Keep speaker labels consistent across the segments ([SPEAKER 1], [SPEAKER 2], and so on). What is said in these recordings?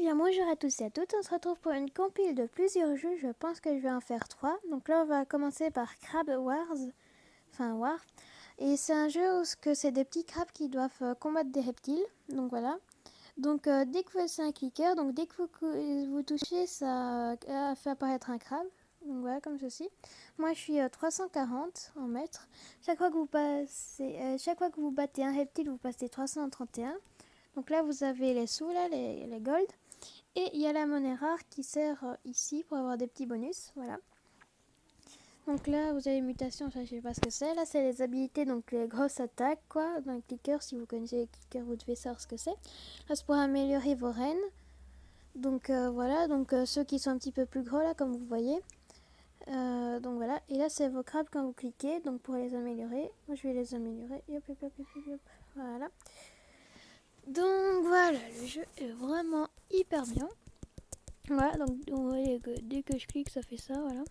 [SPEAKER 1] bien bonjour à tous et à toutes, on se retrouve pour une compile de plusieurs jeux, je pense que je vais en faire 3. Donc là on va commencer par Crab Wars, War. Et c'est un jeu où c'est des petits crabes qui doivent combattre des reptiles, donc voilà. Donc dès que c'est un clicker, donc dès que vous touchez, ça fait apparaître un crabe. Donc voilà, comme ceci. Moi je suis 340 en mètres. Chaque fois que vous battez un reptile, vous passez 331. Donc là vous avez les sous, là, les gold. Et il y a la monnaie rare qui sert ici pour avoir des petits bonus, voilà. Donc là, vous avez mutation, ça je sais pas ce que c'est. Là, c'est les habilités, donc les grosses attaques, quoi. Dans le clicker, si vous connaissez les clickers, vous devez savoir ce que c'est. Là, c'est pour améliorer vos reines. Donc voilà, donc ceux qui sont un petit peu plus gros, là, comme vous voyez. Donc voilà, et là, c'est vos crabes quand vous cliquez, donc pour les améliorer. Moi, je vais les améliorer. Hop, hop, hop, hop, hop. Voilà. Donc voilà, le jeu est vraiment hyper bien. Voilà, donc vous voyez que dès que je clique, ça fait ça, voilà.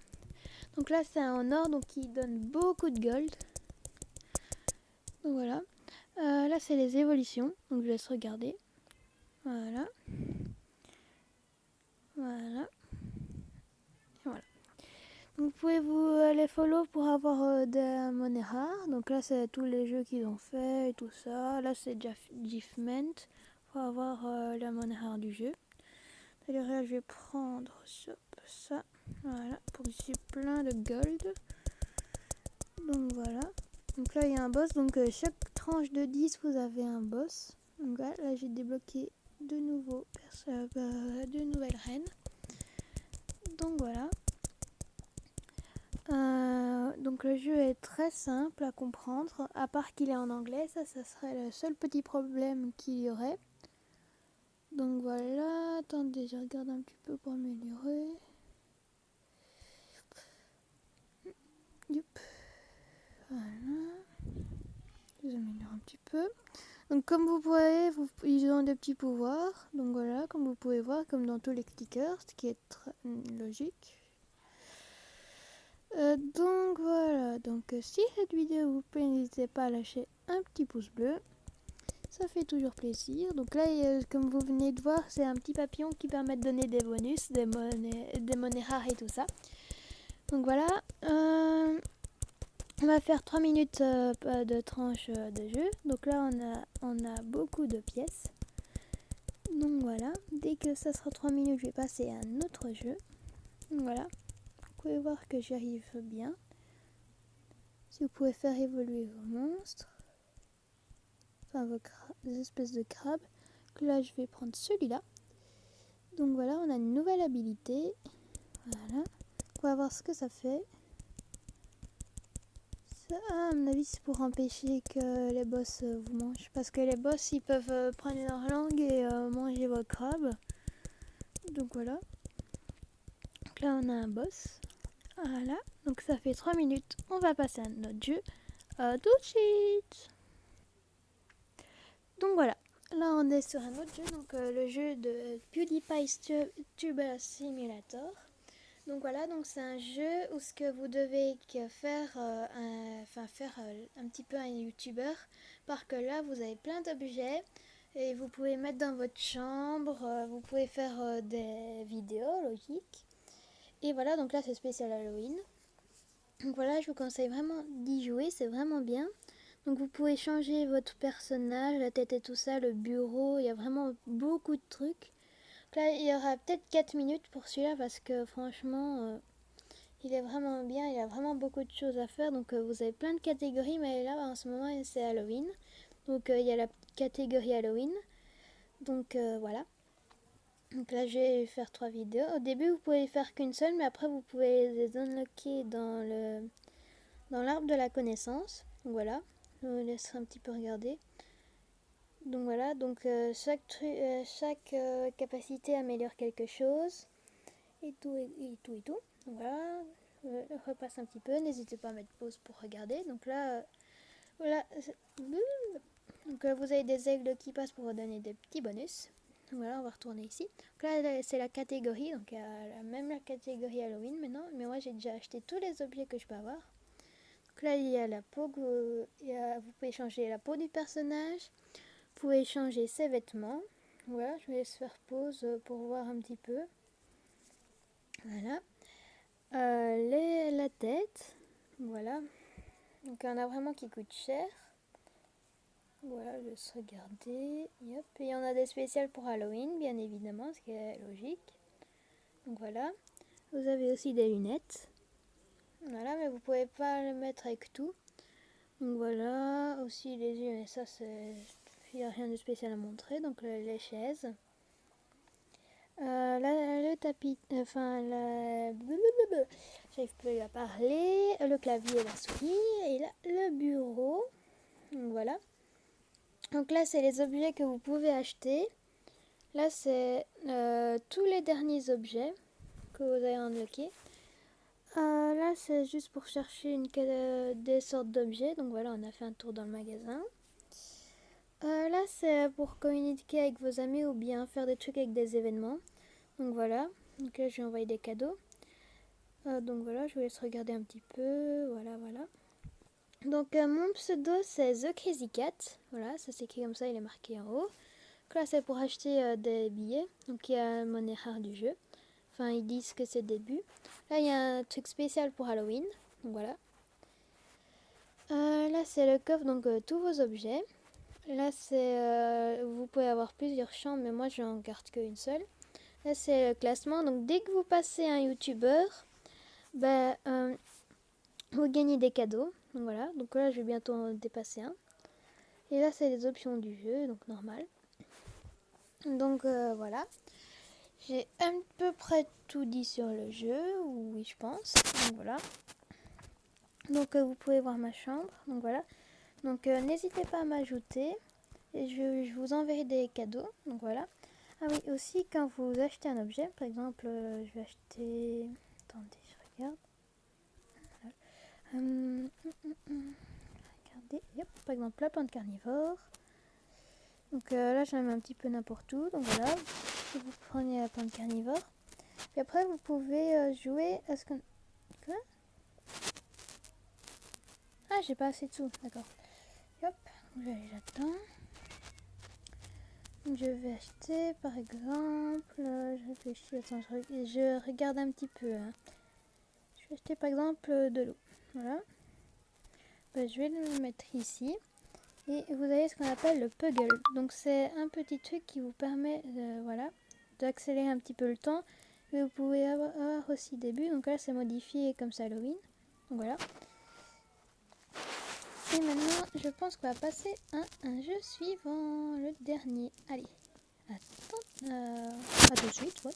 [SPEAKER 1] Donc là, c'est un or, donc qui donne beaucoup de gold. Donc voilà. Là, c'est les évolutions, donc je laisse regarder. Voilà. Voilà. Et voilà. Donc vous pouvez les follow pour avoir des monnaies rares. Donc là, c'est tous les jeux qu'ils ont fait et tout ça. Là, c'est Gifment pour avoir la monnaie rare du jeu. D'ailleurs, là, je vais prendre ça. Voilà, pour ici plein de gold. Donc voilà. Donc là il y a un boss. Donc chaque tranche de 10 vous avez un boss. Donc là j'ai débloqué de nouvelles reines. Donc voilà. Donc le jeu est très simple à comprendre. À part qu'il est en anglais. Ça serait le seul petit problème qu'il y aurait. Donc voilà. Attendez, je regarde un petit peu pour améliorer. Youp. Voilà. Je améliore un petit peu. Donc comme vous voyez, ils ont des petits pouvoirs. Donc voilà, comme vous pouvez voir, comme dans tous les clickers, ce qui est très logique. Donc voilà, donc si cette vidéo vous plaît, n'hésitez pas à lâcher un petit pouce bleu. Ça fait toujours plaisir. Donc là, comme vous venez de voir, c'est un petit papillon qui permet de donner des bonus, des monnaies rares et tout ça. Donc voilà. On va faire 3 minutes de tranche de jeu. Donc là, on a beaucoup de pièces. Donc voilà, dès que ça sera 3 minutes, je vais passer à un autre jeu. Donc voilà, vous pouvez voir que j'arrive bien. Si vous pouvez faire évoluer vos monstres, enfin vos espèces de crabes. Donc là, je vais prendre celui-là. Donc voilà, on a une nouvelle habilité. Voilà, on va voir ce que ça fait. Ça, à mon avis, c'est pour empêcher que les boss vous mangent. Parce que les boss, ils peuvent prendre leur langue et manger vos crabes. Donc voilà. Donc là, on a un boss. Voilà, donc ça fait 3 minutes. On va passer à un autre jeu. Tout de suite. Donc voilà. Là, on est sur un autre jeu. Donc le jeu de PewDiePie's Tuber Simulator. Donc voilà, donc c'est un jeu où ce que vous devez faire, un petit peu un YouTuber, parce que là vous avez plein d'objets et vous pouvez mettre dans votre chambre, vous pouvez faire des vidéos logiques. Et voilà, donc là c'est spécial Halloween. Donc voilà, je vous conseille vraiment d'y jouer, c'est vraiment bien. Donc vous pouvez changer votre personnage, la tête et tout ça, le bureau, il y a vraiment beaucoup de trucs. Là, il y aura peut-être 4 minutes pour celui-là parce que franchement, il est vraiment bien, il y a vraiment beaucoup de choses à faire. Donc vous avez plein de catégories, mais là en ce moment c'est Halloween. Donc il y a la catégorie Halloween. Donc voilà. Donc là je vais faire 3 vidéos. Au début vous pouvez faire qu'une seule, mais après vous pouvez les unlocker dans l'arbre de la connaissance. Donc voilà, je vous laisserai un petit peu regarder. Donc voilà, donc chaque capacité améliore quelque chose. Et tout, et tout, et tout. Donc voilà, je repasse un petit peu. N'hésitez pas à mettre pause pour regarder. Donc là, voilà. Donc vous avez des aigles qui passent pour vous donner des petits bonus. Donc voilà, on va retourner ici. Donc là, c'est la catégorie. Donc il y a même la catégorie Halloween maintenant. Mais moi, j'ai déjà acheté tous les objets que je peux avoir. Donc là, il y a la peau. Vous pouvez changer la peau du personnage. Vous pouvez changer ses vêtements. Voilà, je vais laisser faire pause pour voir un petit peu. Voilà. La tête. Voilà. Donc il y en a vraiment qui coûtent cher. Voilà, je laisse regarder. Yep. Et il y en a des spéciales pour Halloween, bien évidemment, ce qui est logique. Donc voilà. Vous avez aussi des lunettes. Voilà, mais vous pouvez pas le mettre avec tout. Donc voilà, aussi les yeux, mais ça c'est... Il n'y a rien de spécial à montrer. Donc les chaises. Le tapis, enfin j'arrive plus à parler, le clavier, la souris et là, le bureau. Donc voilà. Donc là c'est les objets que vous pouvez acheter. Là c'est tous les derniers objets que vous avez unlockés. Là c'est juste pour chercher des sortes d'objets. Donc voilà, on a fait un tour dans le magasin. Là c'est pour communiquer avec vos amis ou bien faire des trucs avec des événements. Donc voilà, donc là je vais envoyer des cadeaux. Donc voilà, je vous laisse regarder un petit peu. Voilà. Donc mon pseudo c'est The Crazy Cat. Voilà, ça s'écrit comme ça, il est marqué en haut. Donc là c'est pour acheter des billets. Donc il y a la monnaie rare du jeu. Enfin ils disent que c'est le début. Là il y a un truc spécial pour Halloween. Donc voilà. Là c'est le coffre, donc tous vos objets. Là c'est vous pouvez avoir plusieurs chambres, mais moi je n'en garde qu'une seule. Là c'est le classement. Donc dès que vous passez un youtubeur, vous gagnez des cadeaux. Donc voilà, donc là je vais bientôt en dépasser un. Et là c'est les options du jeu, donc normal. Donc voilà. J'ai à peu près tout dit sur le jeu, oui je pense. Donc voilà. Donc vous pouvez voir ma chambre. Donc voilà. Donc n'hésitez pas à m'ajouter. Et je vous enverrai des cadeaux. Donc voilà. Ah oui, aussi quand vous achetez un objet, par exemple, je vais acheter... Attendez, je regarde. Regardez, yep, par exemple la plante carnivore. Donc là j'en mets un petit peu n'importe où. Donc voilà, vous prenez la plante carnivore. Puis après vous pouvez jouer à ce qu'on... Quoi? Ah, j'ai pas assez de sous, d'accord. Hop, je vais aller là-dedans. Je vais acheter par exemple... je réfléchis, attends, je regarde un petit peu. Hein. Je vais acheter par exemple de l'eau. Voilà. Je vais le mettre ici. Et vous avez ce qu'on appelle le Puggle. Donc c'est un petit truc qui vous permet d'accélérer un petit peu le temps. Et vous pouvez avoir aussi des buts. Donc là c'est modifié comme ça Halloween. Donc voilà. Et maintenant je pense qu'on va passer à un jeu suivant. Le dernier. Allez. Attends. À tout de suite, ouais.